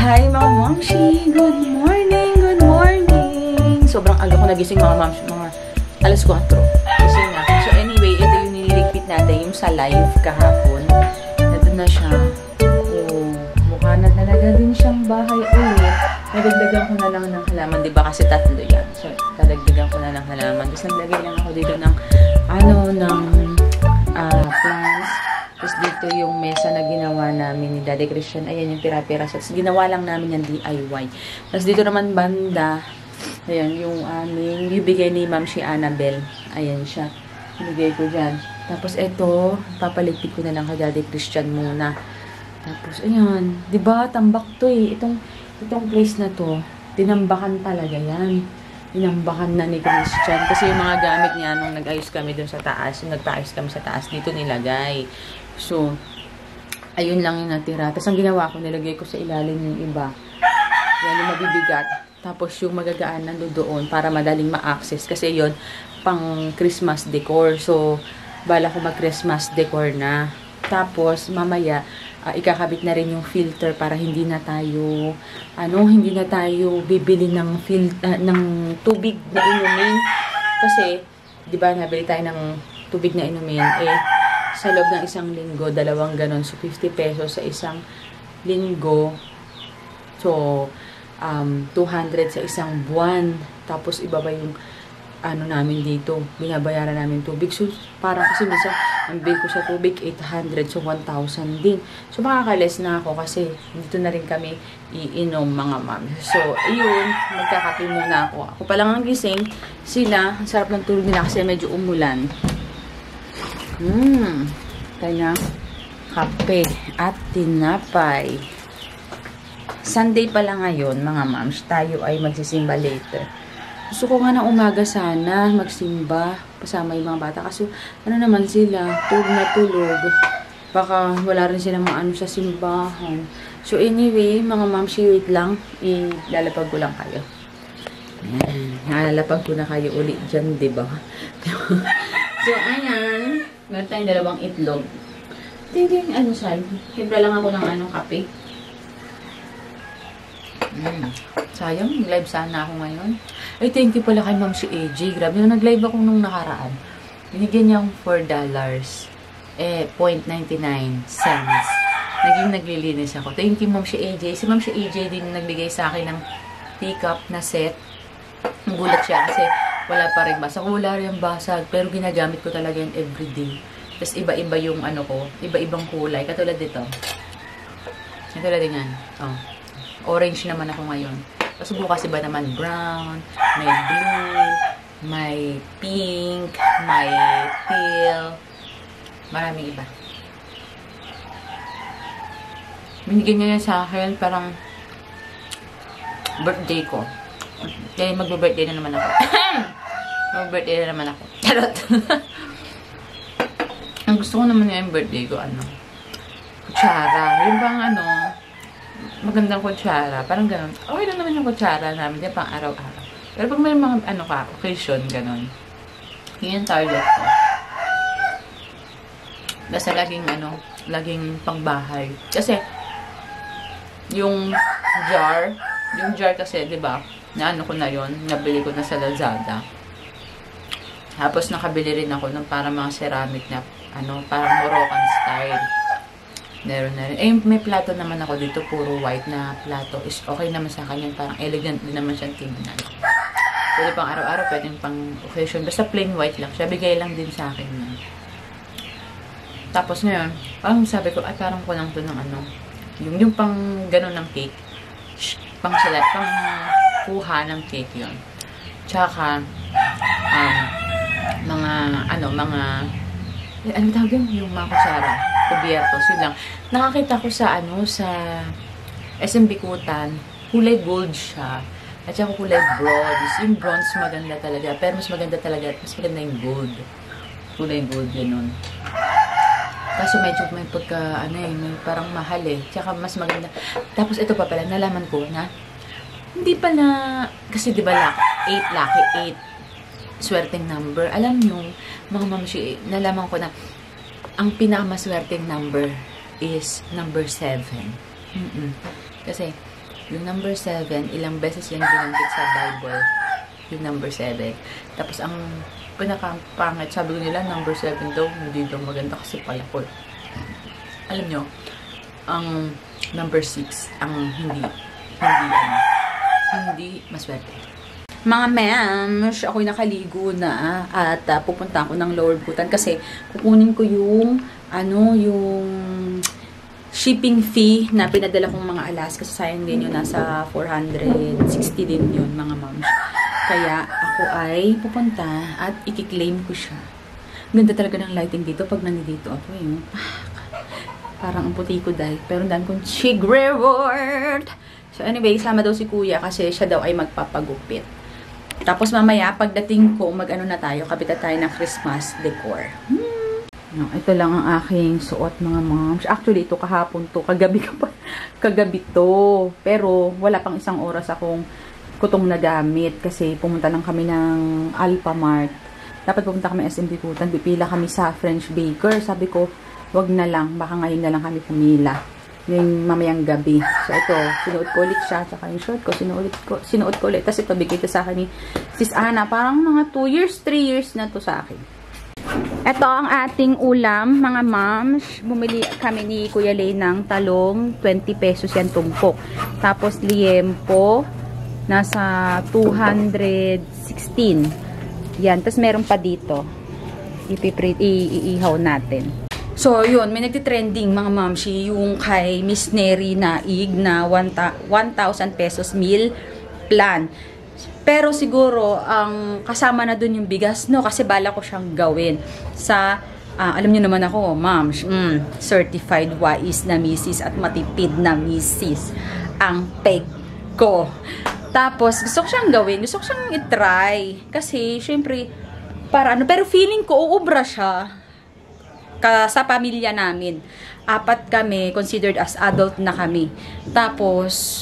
Hi mga momshi! Good morning! Good morning! Sobrang aga ko nagising mga momshi, mga alas 4. Gising na. So anyway, ito yung nililigpit natin, yung sa live kahapon. Nandun na siya. Oh, mukha na talaga din siyang bahay ulit. Nadagdagan ko na lang ng halaman, diba? Kasi tatlo yan. So, nadagdagan ko na ng halaman. Tapos naglagay lang ako dito ng, plants. Tapos dito yung mesa na ginawa namin ni Daddy Christian. Ayan yung pira-pira. So, ginawa lang namin yung DIY. Tapos dito naman banda. Ayan yung aming bibigay ni Ma'am si Annabelle. Ayan siya. Binigay ko dyan. Tapos ito, papaligpit ko na lang kay Daddy Christian muna. Tapos ayan. Diba? Tambak to eh. Itong place na to, tinambakan talaga yan. Tinambakan na ni Christian. Kasi yung mga gamit niya nung nag-ayos kami dun sa taas, yung nagpa-ayos kami sa taas, dito nilagay. So, ayun lang yung natira. Tapos ang ginawa ko, nilagay ko sa ilalim yung iba. Yan yung mabibigat. Tapos yung magagaan nando doon para madaling ma-access. Kasi yun, pang Christmas decor. So, bala ko mag-Christmas decor na. Tapos, mamaya, ikakabit na rin yung filter para hindi na tayo bibili ng ng tubig na inumin. Kasi, di ba, nabili tayo ng tubig na inumin, sa loob ng isang linggo, 2 ganon. So, 50 pesos sa isang linggo. So, 200 sa isang buwan. Tapos, iba ba yung namin dito, binabayaran namin tubig. So, parang kasi minsan, ang bill ko sa tubig, 800. So, 1,000 din. So, makakalis na ako kasi dito na rin kami iinom mga ma'am. So, ayun, magkakape muna ako. Ako pa lang ang gising. Sila, ang sarap ng tulog nila kasi medyo umulan. Kaya, kape at tinapay. Sunday pala ngayon, mga ma'ams. Tayo ay magsisimba later. Gusto ko nga ng umaga sana magsimba kasama yung mga bata. Kasi naman sila, tulog na tulog. Baka wala rin sila maano sa simbahan. So anyway, mga ma'ams, wait lang. Ilalapag ko lang kayo. Nalalapag ko na kayo ulit dyan, diba? So ayan. Meron tayong 2 itlog. Tingin, side. Siyempre lang ako ng kape. Sayang, nag-live sana ako ngayon. Ay, thank you pala kay Ma'am si AJ. Grabe, nung nag-live ako nung nakaraan, binigyan niya akong $4. 0.99 cents. Naging naglilinis ako. Thank you, Ma'am si AJ. Si Ma'am si AJ din nagbigay sa akin ng teacup na set. Nagulat siya kasi wala pa rin basag. Wala rin basag. Pero ginagamit ko talaga yan everyday. Tapos iba-iba yung ko. Iba-ibang kulay. Katulad dito. Katulad din yan. Oh. Orange naman ako ngayon. Tapos bukas iba naman brown, may blue, may pink, may teal. Maraming iba. Binigyan niya yan sa akin parang birthday ko. Kaya magbe-birthday na naman ako. Mag-birthday na naman ako. Charot. Ang gusto ko naman yung birthday ko, kutsara. Yung bang magandang kutsara. Parang ganun. Okay lang naman yung kutsara namin. Yan pang araw-araw. Pero pag may mga occasion, ganun. Yun yung target ko. Basta laging pangbahay. Kasi, yung jar kasi, di ba, ko na yun, nabili ko na sa Lazada. Tapos, nakabili rin ako ng parang mga ceramic na, parang Moroccan style. Meron na rin. May plato naman ako dito, puro white na plato. Is okay naman sa akin yan. Parang elegant din naman siyang tingnan. Pwede pang araw-araw, pwede pang occasion. Basta plain white lang siya. Bigay lang din sa akin yan. Tapos ngayon, parang sabi ko, parang kulang to ng yung pang ganun ng cake. Pang kuha ng cake yun. Tsaka, tawag yun? Yung mga kutsara. Kubiertos, yun lang. Nakakita ko sa SM Bikutan, kulay gold siya. At saka kulay bronze. Yung bronze maganda talaga. Pero mas maganda yung gold. Kulay gold, ganun. Kaso medyo may pagka, may parang mahal Tsaka mas maganda. Tapos ito pa pala, nalaman ko na, hindi pala, kasi diba lucky 8, swerteng number. Alam nyo, mga mamshi, nalaman ko na, ang pinakamaswerteng number is number 7. Kasi, Yung number 7, ilang beses yan binanggit sa Bible. Yung number 7. Tapos ang pinakapangit, sabi ko nila, number 7 daw, hindi daw maganda kasi palakol. Alam nyo, ang number 6, ang hindi maswerte. Mga ma'ams, ako'y nakaligo na at pupunta ako ng Lower Butan kasi kukunin ko yung yung shipping fee na pinadala kong mga alas kasi sayang din yun, nasa 460 din yun mga ma'ams. Kaya ako ay pupunta at i-claim ko siya. Ganda talaga ng lighting dito pag nandito ako yung parang ang puti ko dahil pero dahil kong chig reward. So anyway, sama daw si kuya kasi siya daw ay magpapagupit. Tapos mamaya, pagdating ko, mag-ano na tayo, kabita tayo ng Christmas decor. No, ito lang ang aking suot, mga moms. Actually, ito kahapon to. Kagabi to. Pero, wala pang isang oras akong kutong nagamit. Kasi, pumunta lang kami ng Alphamart. Dapat pumunta kami SMP Kutan. Pipila kami sa French Baker. Sabi ko, wag na lang. Baka ngayon na lang kami pumila. Yung mamayang gabi. So, ito, sinuot ko ulit siya. Tsaka yung short ko, sinuot ko ulit. Tapos ito, bigay ito sa akin ni Sis Ana. Parang mga 2 years, 3 years na to sa akin. Ito ang ating ulam, mga moms. Bumili kami ni Kuya Lay ng talong. 20 pesos yan tumpok. Tapos, liempo. Nasa 216. Yan. Tapos, meron pa dito. Iihaw natin. So, yun, may nagtitrending mga mamshi, yung kay Miss Neri na ig na 1,000 pesos meal plan. Pero siguro, ang kasama na dun yung bigas, no? Kasi bala ko siyang gawin sa, alam niyo naman ako, mams, certified wais na misis at matipid na misis ang peg ko. Tapos, gusto ko siyang gawin, gusto ko siyang itry. Kasi, syempre, pero feeling ko, uubra siya. Sa pamilya namin. 4 kami, considered as adult na kami. Tapos,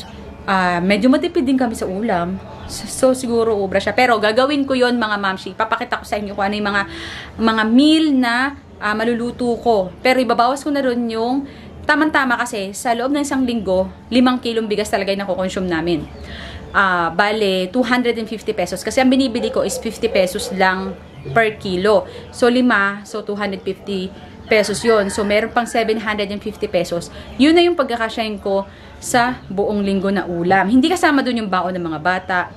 medyo matipid din kami sa ulam. So, siguro ubra siya. Pero, gagawin ko yon mga mamshi. Papakita ko sa inyo kung ano yung mga meal na maluluto ko. Pero, ibabawas ko na ron yung tamang-tama kasi sa loob ng isang linggo, 5 kilong bigas talaga yung nakukonsume namin. Bale, 250 pesos. Kasi ang binibili ko is 50 pesos lang per kilo. So, 5, so 250 pesos yun. So, meron pang 750 pesos. Yun na yung pagkakasyahin ko sa buong linggo na ulam. Hindi kasama dun yung baon ng mga bata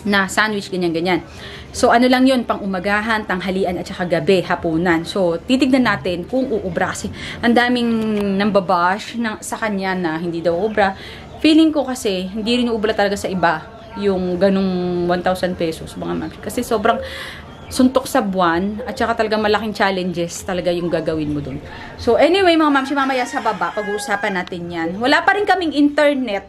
na sandwich, ganyan-ganyan. So, ano lang yun, pang umagahan, tanghalian, at saka gabi, hapunan. So, titignan natin kung uubra. Kasi, ang daming nambabash sa kanya na hindi daw ubra. Feeling ko kasi, hindi rin ubra talaga sa iba yung ganung 1,000 pesos, mga mami. Kasi sobrang suntok sa buwan, at saka talagang malaking challenges talaga yung gagawin mo dun. So, anyway, mga mamsi, mamaya sa baba, pag-uusapan natin yan. Wala pa rin kaming internet.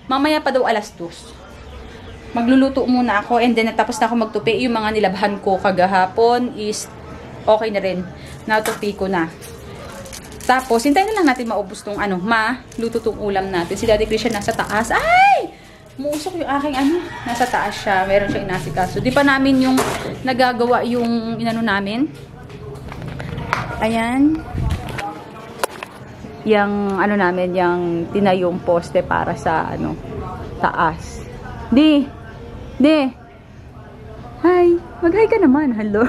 Mamaya pa daw 2:00. Magluluto muna ako, and then natapos na ako magtupi. Yung mga nilabhan ko kagahapon is okay na rin. Natupi ko na. Tapos, hintayin na lang natin maubos tong maluto tong ulam natin. Si Daddy Christian nasa taas. Ay! Muusok yung aking nasa taas siya. Meron siya inasikaso. Di pa namin yung nagagawa yung namin. Ayan. Yung namin, yung tinayong poste para sa taas. Di. Hi. Mag-hi ka naman. Hello.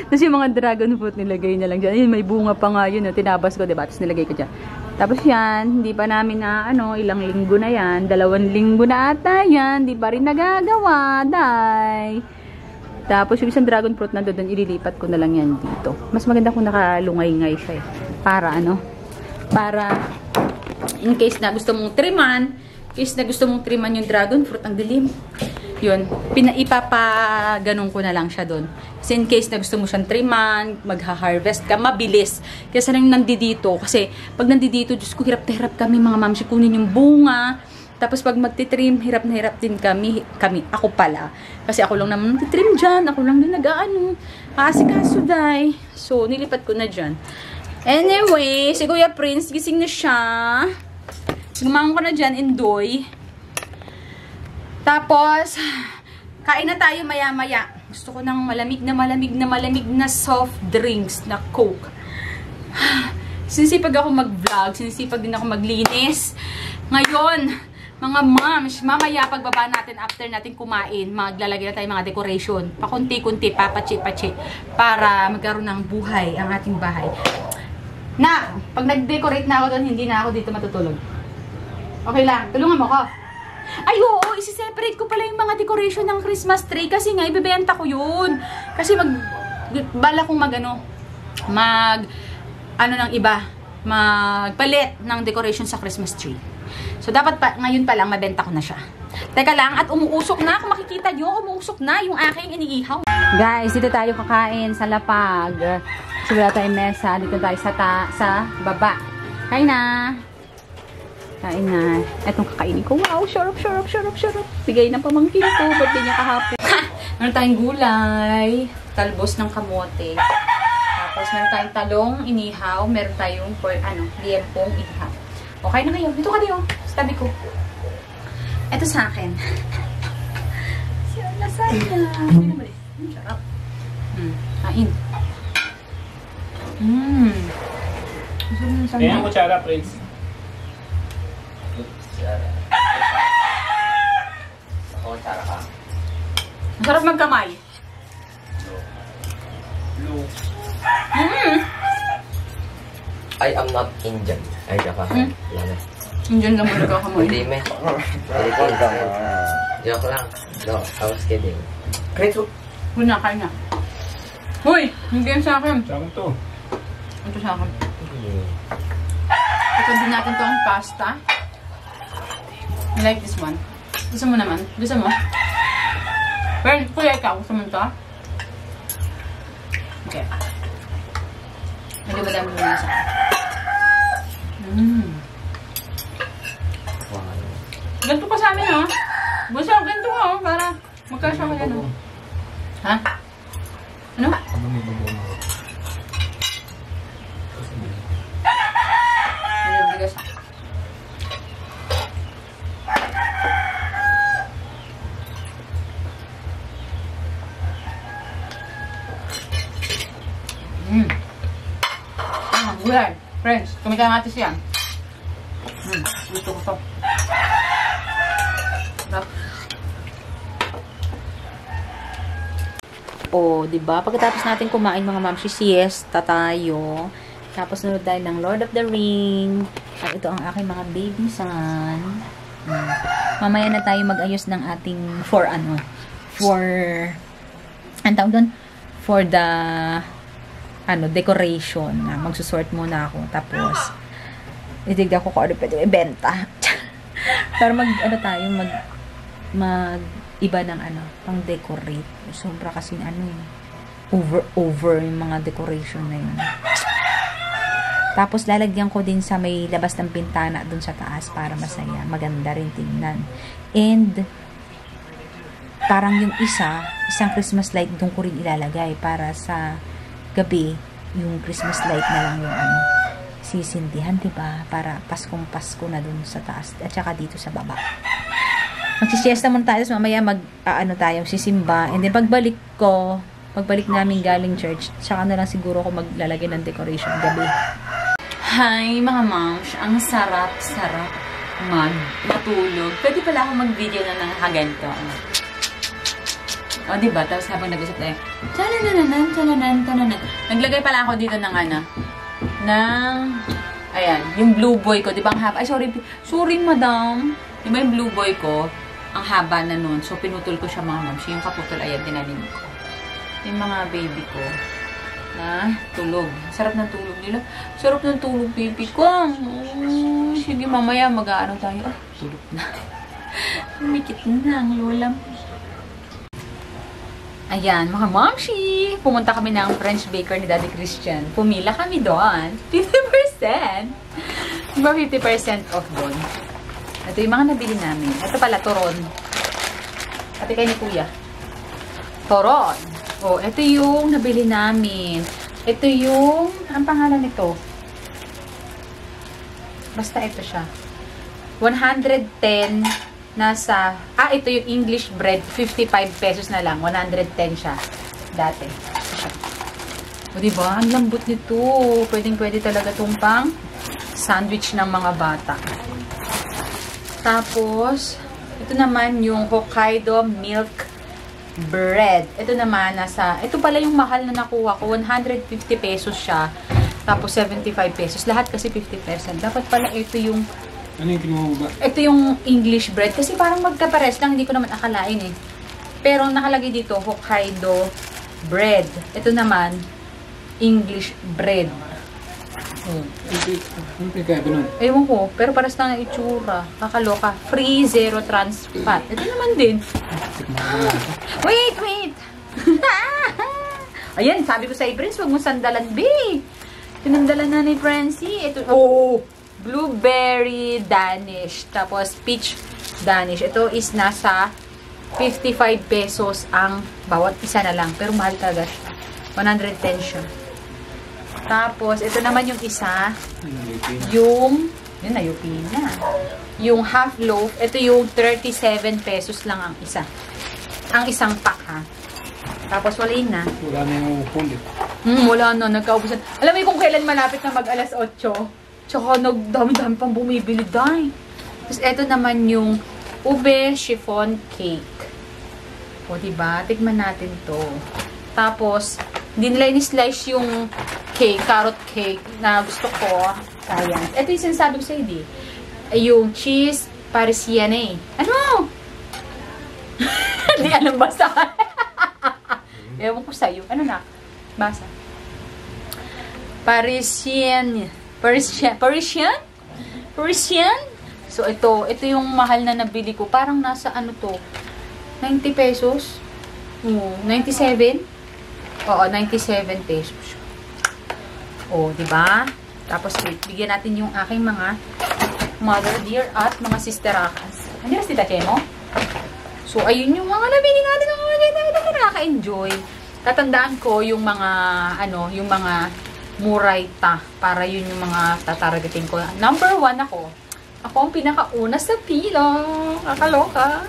Tapos yung mga dragon fruit nilagay na lang dyan. Ayun, may bunga pa nga yun. Tinabas ko, diba? Tapos nilagay ko dyan. Tapos yan, hindi pa namin na ilang linggo na yan. 2 linggo na ata yan. Di pa rin nagagawa, day. Tapos yung isang dragon fruit na doon, ililipat ko na lang yan dito. Mas maganda kung nakalungay-ngay siya. Para para in case na gusto mong triman, yung dragon fruit, ang dilim. Yun, ipapaganon ko na lang siya doon. Kasi in case na gusto mo siyang triman, magha-harvest ka, mabilis. Kasi nang nandito, kasi pag nandito, Diyos ko, hirap na hirap kami mga mamsi, kunin yung bunga. Tapos pag magtitrim, hirap na hirap din kami, ako pala. Kasi ako lang naman magtitrim dyan, ako lang din asikaso day. So, nilipat ko na dyan. Anyway, si Kuya Prince, gising na siya. Gumangon ko na dyan, Indoy. Tapos, kain na tayo maya-maya. Gusto ko ng malamig na soft drinks na Coke. Sinisipag ako mag-vlog, sinisipag din ako maglinis. Ngayon, mga moms, mamaya pagbaba natin after natin kumain, maglalagay na tayo mga decoration. Pakunti-kunti, papachi-pachi para magkaroon ng buhay ang ating bahay. Na, pag nag-decorate na ako doon, hindi na ako dito matutulog. Okay lang, tulungan mo ko. Ay, oo, isi-separate ko pala yung mga decoration ng Christmas tree kasi nga, ibebenta ko yun. Kasi bala kong magpalit ng decoration sa Christmas tree. So, dapat ngayon pa lang, mabenta ko na siya. Teka lang, at umuusok na. Kung makikita nyo, umuusok na yung aking iniihaw. Guys, dito tayo kakain sa lapag. So, wala tayong mesa. Dito tayo sa baba. Kain na. Kain na. Etong kakainin ko. Wow, syarap. Bigay ng pamangkin ko. Birthday niya kahapon. Meron tayong gulay. Talbos ng kamote. Tapos meron tayong talong inihaw. Meron tayong liempong inihaw. Okay na kayo. Dito ka diyo. Sa tabi ko. Ito sa akin. Lasagna. Hindi naman eh. Sarap. Kain. Kaya mo tsara, Prince. Ako, tsara ka. Masarap magkamay. I am not Indian. Ay, kaka. Indian lang mo nagkakamoy. Hindi, me. Joke lang. No, I was kidding. Prince, Una, kain na. Uy! Hindi yan sa akin. sa akin to. Ito sa akin. Ito din natin itong pasta. You like this one? Gusto mo naman? Gusto mo? Well, kuya ikaw. Gusto mo ito? Okay. Medyo madami mo na sa akin. Ganito pa sa amin, ha? Gusto ko ganito, ha? Para magkasya ko yan, ha? Ha? Ano? Bigas. Gulay. Friends, kumikamatis yan. Gusto ko to. O, diba? Pagkatapos natin kumain mga mamshi, siesta tayo. Tapos nunod tayo ng Lord of the Ring. At ito ang aking mga baby son. Mamaya na tayo mag-ayos ng ating for the decoration. Magsusort muna ako. Tapos itigda ko kung ano pwede ibenta. Para iba ng pang decorate. Sobra kasi over yung mga decoration na yun. Tapos lalagyan ko din sa may labas ng pintana dun sa taas para masaya. Maganda rin tingnan. And parang yung isang Christmas light dun ko rin ilalagay para sa gabi yung Christmas light na lang yung sisindihan, diba? Para Paskong Pasko na dun sa taas at saka dito sa baba. Magsisiesta muna tayo, mamaya tayo, sisimba. And then pagbalik namin galing church, saka na lang siguro ako maglalagay ng decoration gabi. Hi mga moms, ang sarap-sarap matulog. Pwede pala ako mag-video na ng haganto. O, diba? Tapos habang nag-usap tayo, tananan. Naglagay pala ako dito ng ayan, yung blue boy ko. Diba ang haba? Ay, sorry madam. Diba yung blue boy ko? Ang haba na nun. So, pinutol ko siya mga moms. Yung kaputol, ayan, tinanin ko. Yung mga baby ko na tulog. Sarap ng tulog nila. Sarap ng tulog, baby ko. Sige, mamaya mag-aano tayo. Tulog na. Lumikit na ang lola. Ayan, mga momshi. Pumunta kami ng French baker ni Daddy Christian. Pumila kami doon. 50%. Diba 50% off doon? Ito yung mga nabili namin. Ito pala, turon. Pati kayo ni Kuya. Turon. Oh, ito yung nabili namin. Ito yung, ang pangalan nito? Basta ito siya. 110 nasa, ito yung English bread. 55 pesos na lang. 110 siya. Dati. O, diba? Ang lambot nito. Pwedeng-pwede talaga itong pang sandwich ng mga bata. Tapos, ito naman yung Hokkaido milk bread. Ito naman, ito pala yung mahal na nakuha ko. 150 pesos siya. Tapos, 75 pesos. Lahat kasi 50%. Dapat pala ito yung... Ano yung kinuha mo ba? Ito yung English bread. Kasi parang magkapares lang. Hindi ko naman akalain eh. Pero nakalagay dito, Hokkaido bread. Ito naman, English bread. Ano pinagkaiba nun? Ewan ko, pero paras lang ang itsura. Kakaloka. Free, zero trans fat. Ito naman din. Wait! Ayan, sabi ko sa Prince, huwag mo sandalan, B. Pinandalan na ni Francie. Ito, blueberry Danish. Tapos, peach Danish. Ito is nasa 55 pesos ang bawat isa na lang. Pero mahal talaga siya. 110 siya. Tapos, ito naman yung isa. Yun na, Yupin na. Yung half loaf, ito yung 37 pesos lang ang isa. Ang isang pack, ha. Tapos, wala yun na. Wala na yung upol eh. Wala na, nagkaubusan. Alam mo kung kailan malapit na mag alas 8? Tsaka, nagdami-dami pang bumibili, dahil. Tapos, ito naman yung ube chiffon cake. O, diba? Tignan natin to. Tapos, hindi nila in-slice yung cake, carrot cake na gusto ko. Sayang. Ito yung sinasabi ko sa hindi. Yung cheese parisienne. Ano? Hindi alam basta. Ewan ko sa'yo. Ano na? Basa. Parisienne. So, ito yung mahal na nabili ko. Parang nasa ano to? 90 pesos? 97? Oo, 97 pesos. O, diba? Tapos, bigyan natin yung aking mga mother dear at mga sisterakas. Ano yung Tita Chemo? So, ayun yung mga nabili natin ng mga nakaka-enjoy. Tatandaan ko yung mga, yung mga murayta. Para yun yung mga tatargetin ko. Number 1 ako. Ako ang pinakauna sa pila. Kakaloka.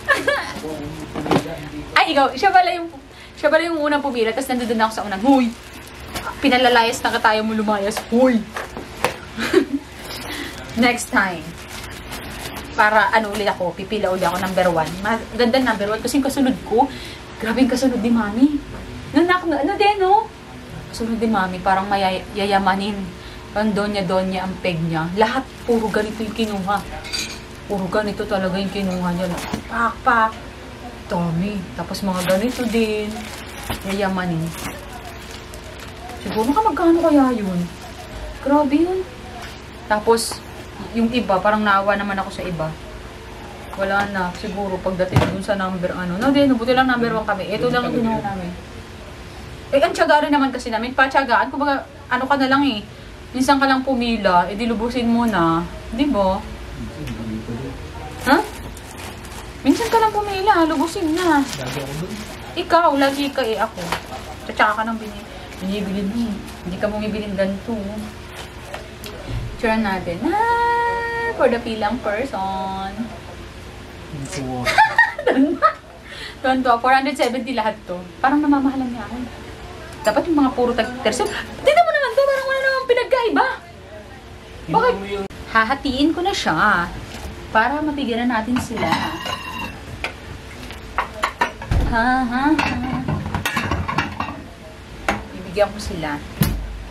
Ay, ikaw. Siya pala yung unang pumila. Tapos nandun ako sa unang, huy! Pinalalayas na ka tayo mo lumayas. Huy! Next time. Para ulit ako. Pipila ulit ako number 1. Maganda number 1. Kasi yung kasunod ko, grabe yung kasunod ni Mami. Kasunod ni Mami, parang mayayamanin. Ang donya-donya ang peg niya. Lahat, puro ganito yung kinuha. Puro ganito talaga yung kinuha niya. Pak. Dami. Tapos mga ganito din. Yayamanin. Siguro magkano kaya yun? Grabe yun. Tapos, yung iba, parang naawa naman ako sa iba. Wala na. Siguro, pagdating dun sa number, buti lang number 1 kami. Ito lang ang ginawa namin. Ang tiyaga rin naman kasi namin. Patyagaan. Kumbaga, ka na lang eh. Minsan ka lang pumila, di lubusin mo na. Di ba? Ha? Minsan ka lang pumila, lubusin na. Ikaw, lagi ka eh ako. Tsaka ka nang binibilin mo. Hindi ka bumibilin ganito. Try natin. For the pilang person. Tonto, 470 lahat to. Parang namamahalan niya ako. Dapat yung mga puro tag-terso. Tignan mo naman to, parang wala naman pinagkaiba. Bakit? Hahatiin ko na siya. Para mabigyan na natin sila. Ibigyan ko sila.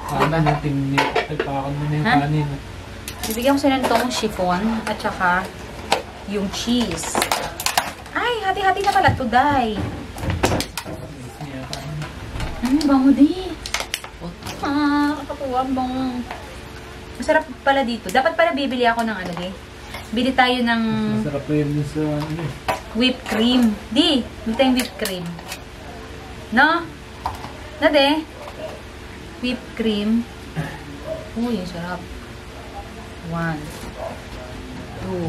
Diba? Nagpakan mo na yung kanin. Ibigyan ko sila nitong chiffon at saka yung cheese. Ay, hati-hati na pala to, Day. Bango di. Kakakuha bang. Masarap pala dito. Dapat pala bibili ako ng bili tayo ng masarap na yun sa whipped cream. Di, bili tayong whipped cream. No? Na de? Whipped cream. Uy, sarap. 1 2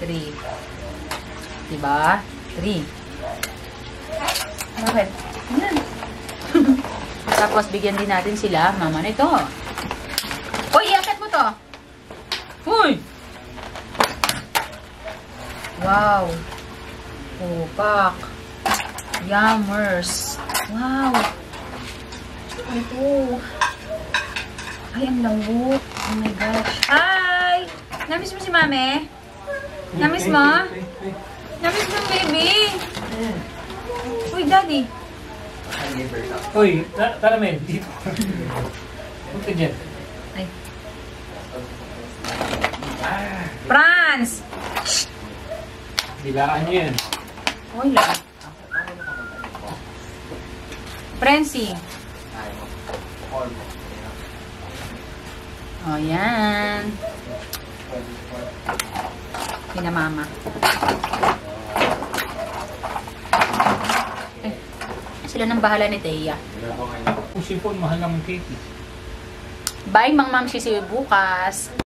3. Diba? 3. Bakit? Yan. Tapos, bigyan din natin sila, mama nito. Uy, iakit mo to. Uy! Wow. Upak. Yummers. Wow. Ito. Ay, ang lambot. Oh my gosh. Hi! Namiss mo si Mame? Namiss mo? Namiss mo, baby? Uy, daddy. Uy, tara men, dito. Punta dyan. Ay. Franz! Bilaan nyo yan. Uy, lang. Frenzy. Oh, yan. Pinamama. Eh, sila nang bahala ni Thea. Kung sipon, mahal naman cake. Bye, Mang Ma'am Sisi, bukas.